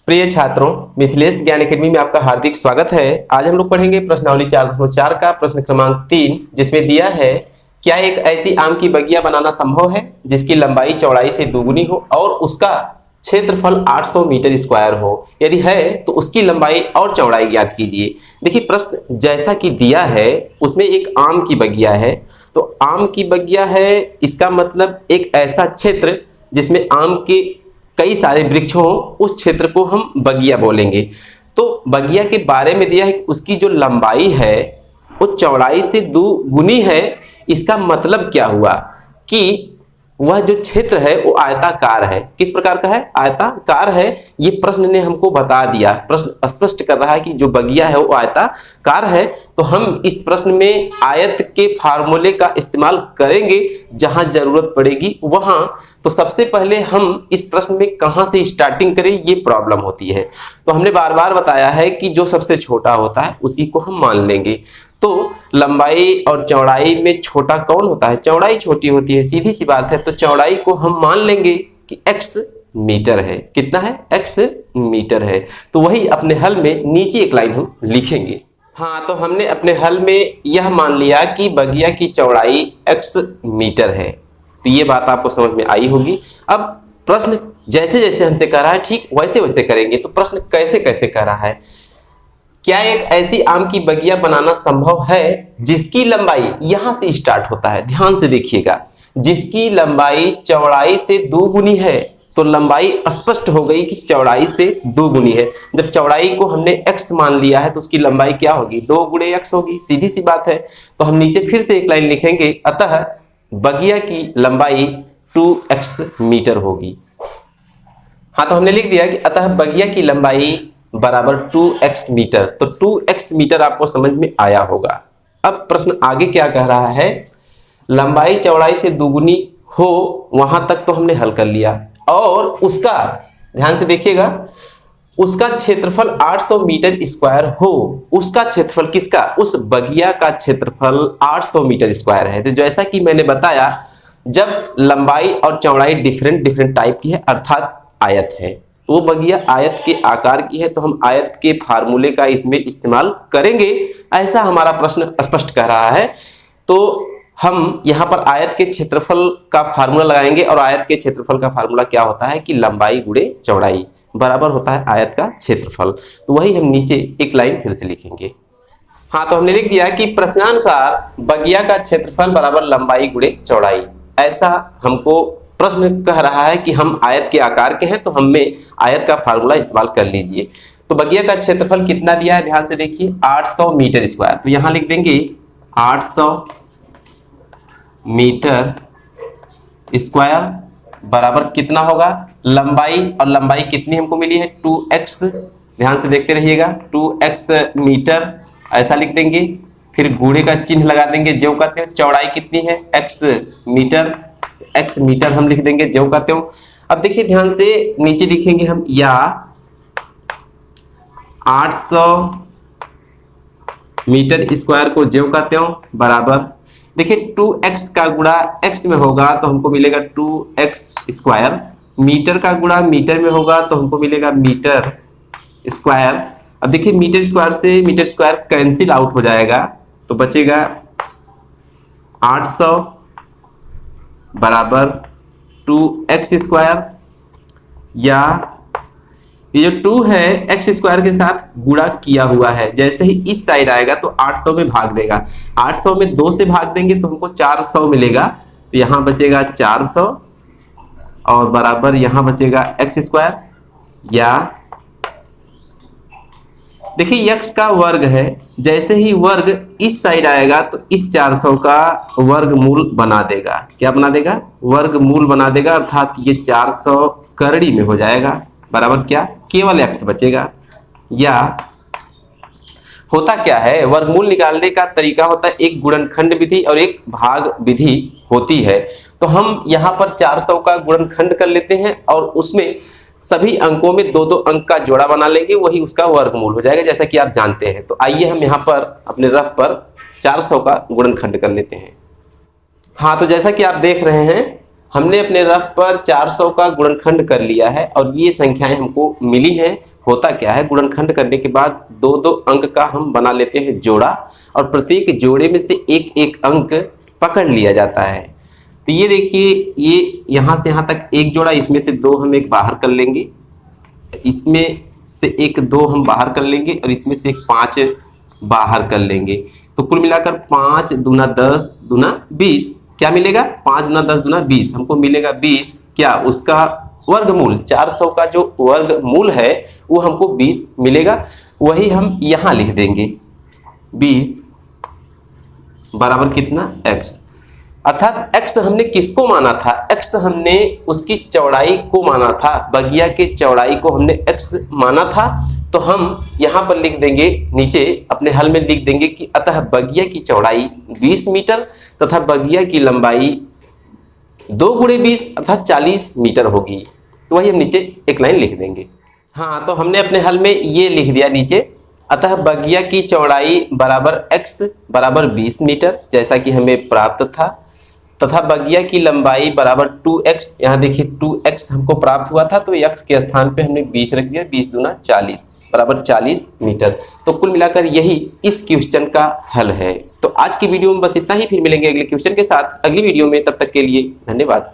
प्रिय छात्रों, मिथिलेश ज्ञान एकेडमी में आपका हार्दिक स्वागत है। आज हम लोग पढ़ेंगे प्रश्नावली 4.4 का प्रश्न क्रमांक 3, जिसमें दिया है क्या एक ऐसी आम की बगिया बनाना संभव है जिसकी लंबाई चौड़ाई से दोगुनी हो और उसका क्षेत्रफल 800 मीटर स्क्वायर हो। यदि है तो उसकी लंबाई और चौड़ाई ज्ञात कीजिए। देखिए, प्रश्न जैसा कि दिया है उसमें एक आम की बगिया है। तो आम की बगिया है, इसका मतलब एक ऐसा क्षेत्र जिसमें आम के कई सारे वृक्ष हों, उस क्षेत्र को हम बगिया बोलेंगे। तो बगिया के बारे में दिया है कि उसकी जो लंबाई है वो चौड़ाई से दोगुनी है। इसका मतलब क्या हुआ कि वह जो क्षेत्र है वो आयताकार है। किस प्रकार का है? आयताकार है। ये प्रश्न ने हमको बता दिया, प्रश्न स्पष्ट कर रहा है कि जो बगिया है वो आयताकार है। तो हम इस प्रश्न में आयत के फार्मूले का इस्तेमाल करेंगे जहां जरूरत पड़ेगी वहां। तो सबसे पहले हम इस प्रश्न में कहां से स्टार्टिंग करें, ये प्रॉब्लम होती है। तो हमने बार बार बताया है कि जो सबसे छोटा होता है उसी को हम मान लेंगे। तो लंबाई और चौड़ाई में छोटा कौन होता है? चौड़ाई छोटी होती है, सीधी सी बात है। तो चौड़ाई को हम मान लेंगे कि x मीटर है। कितना है? x मीटर है। तो वही अपने हल में नीचे एक लाइन हम लिखेंगे। हाँ, तो हमने अपने हल में यह मान लिया कि बगिया की चौड़ाई x मीटर है। तो ये बात आपको समझ में आई होगी। अब प्रश्न जैसे जैसे हमसे कह रहा है ठीक वैसे वैसे करेंगे। तो प्रश्न कैसे कैसे कह रहा है? क्या एक ऐसी आम की बगिया बनाना संभव है जिसकी लंबाई, यहां से स्टार्ट होता है, ध्यान से देखिएगा, जिसकी लंबाई चौड़ाई से दोगुनी है। तो लंबाई स्पष्ट हो गई कि चौड़ाई से दोगुनी है। जब चौड़ाई को हमने x मान लिया है तो उसकी लंबाई क्या होगी? 2 गुणे x होगी, सीधी सी बात है। तो हम नीचे फिर से एक लाइन लिखेंगे, अतः बगिया की लंबाई 2x मीटर होगी। हाँ, तो हमने लिख दिया कि अतः बगिया की लंबाई बराबर 2x मीटर। तो 2x मीटर आपको समझ में आया होगा। अब प्रश्न आगे क्या कह रहा है? लंबाई चौड़ाई से दोगुनी हो, वहां तक तो हमने हल कर लिया। और उसका, ध्यान से देखिएगा, उसका क्षेत्रफल 800 मीटर स्क्वायर हो। उसका क्षेत्रफल किसका? उस बगिया का क्षेत्रफल 800 मीटर स्क्वायर है। तो जैसा कि मैंने बताया, जब लंबाई और चौड़ाई डिफरेंट टाइप की है, अर्थात आयत है, वो बगिया आयत के आकार की है, तो हम आयत के फार्मूले का इसमें इस्तेमाल करेंगे, ऐसा हमारा प्रश्न स्पष्ट कर रहा है। तो हम यहाँ पर आयत के क्षेत्रफल का फार्मूला लगाएंगे और आयत के क्षेत्रफल का फार्मूला क्या होता है कि लंबाई गुणे चौड़ाई बराबर होता है आयत का क्षेत्रफल। तो वही हम नीचे एक लाइन फिर से लिखेंगे। हाँ, तो हमने लिख दिया कि प्रश्नानुसार बगिया का क्षेत्रफल बराबर लंबाई गुणे चौड़ाई। ऐसा हमको प्रश्न कह रहा है कि हम आयत के आकार के हैं, तो हमें आयत का फार्मूला इस्तेमाल कर लीजिए। तो बगिया का क्षेत्रफल कितना दिया है, ध्यान से देखिए, 800 मीटर स्क्वायर। तो यहां लिख देंगे 800 मीटर स्क्वायर बराबर कितना होगा? लंबाई, और लंबाई कितनी हमको मिली है? 2x। ध्यान से देखते रहिएगा, 2x मीटर ऐसा लिख देंगे, फिर गुणे का चिन्ह लगा देंगे ज्यों कहते हैं। चौड़ाई कितनी है? x मीटर, x मीटर हम लिख देंगे ज्यों कहते हो। अब देखिए ध्यान से नीचे लिखेंगे हम, या 800 मीटर स्क्वायर को ज्यों कहते हो बराबर, देखिए 2x का गुणा x में होगा तो हमको मिलेगा 2x स्क्वायर, मीटर का गुणा मीटर में होगा तो हमको मिलेगा मीटर स्क्वायर। अब देखिए मीटर स्क्वायर से मीटर स्क्वायर कैंसिल आउट हो जाएगा, तो बचेगा 800 बराबर 2x स्क्वायर, या ये जो 2 है x स्क्वायर के साथ गुणा किया हुआ है। जैसे ही इस साइड आएगा तो 800 में भाग देगा, 800 में 2 से भाग देंगे तो हमको 400 मिलेगा। तो यहाँ बचेगा 400 और बराबर यहाँ बचेगा x स्क्वायर, या देखिए x का वर्ग है, जैसे ही वर्ग इस साइड आएगा तो इस 400 का वर्गमूल बना देगा। क्या बना देगा? वर्गमूल बना देगा, अर्थात ये 400 करड़ी में हो जाएगा, बराबर क्या? केवल x बचेगा। या होता क्या है, वर्गमूल निकालने का तरीका होता है, एक गुणनखंड विधि और एक भाग विधि होती है। तो हम यहाँ पर 400 का गुणनखंड कर लेते हैं और उसमें सभी अंकों में 2-2 अंक का जोड़ा बना लेंगे, वही उसका वर्गमूल हो जाएगा, जैसा कि आप जानते हैं। तो आइए हम यहाँ पर अपने रफ पर 400 का गुणनखंड कर लेते हैं। हाँ, तो जैसा कि आप देख रहे हैं, हमने अपने रफ पर 400 का गुणनखंड कर लिया है और ये संख्याएं हमको मिली हैं। होता क्या है, गुणनखंड करने के बाद दो दो अंक का हम बना लेते हैं जोड़ा और प्रत्येक जोड़े में से एक एक अंक पकड़ लिया जाता है। तो ये देखिए, ये यहाँ से यहाँ तक एक जोड़ा, इसमें से दो हम एक बाहर कर लेंगे, इसमें से एक दो हम बाहर कर लेंगे और इसमें से एक 5 बाहर कर लेंगे। तो कुल मिलाकर 5 दूना 10 दूना 20 क्या मिलेगा, 5 दूना 10 दूना 20 हमको मिलेगा 20 क्या, उसका वर्गमूल, 400 का जो वर्गमूल है वो हमको 20 मिलेगा। वही हम यहाँ लिख देंगे 20 बराबर कितना x, अर्थात x हमने किसको माना था, x हमने उसकी चौड़ाई को माना था, बगिया के चौड़ाई को हमने x माना था। तो हम यहाँ पर लिख देंगे, नीचे अपने हल में लिख देंगे कि अतः बगिया की चौड़ाई 20 मीटर तथा बगिया की लंबाई 2 गुणे 20 अर्थात 40 मीटर होगी। तो वही हम नीचे एक लाइन लिख देंगे। हाँ, तो हमने अपने हल में ये लिख दिया नीचे, अतः बगिया की चौड़ाई बराबर x बराबर 20 मीटर जैसा कि हमें प्राप्त था, तथा बगिया की लंबाई बराबर 2x, यहाँ देखिए 2x हमको प्राप्त हुआ था तो x के स्थान पे हमने 20 रख दिया, 20 दूना 40 बराबर 40 मीटर। तो कुल मिलाकर यही इस क्वेश्चन का हल है। तो आज की वीडियो में बस इतना ही, फिर मिलेंगे अगले क्वेश्चन के साथ अगली वीडियो में, तब तक के लिए धन्यवाद।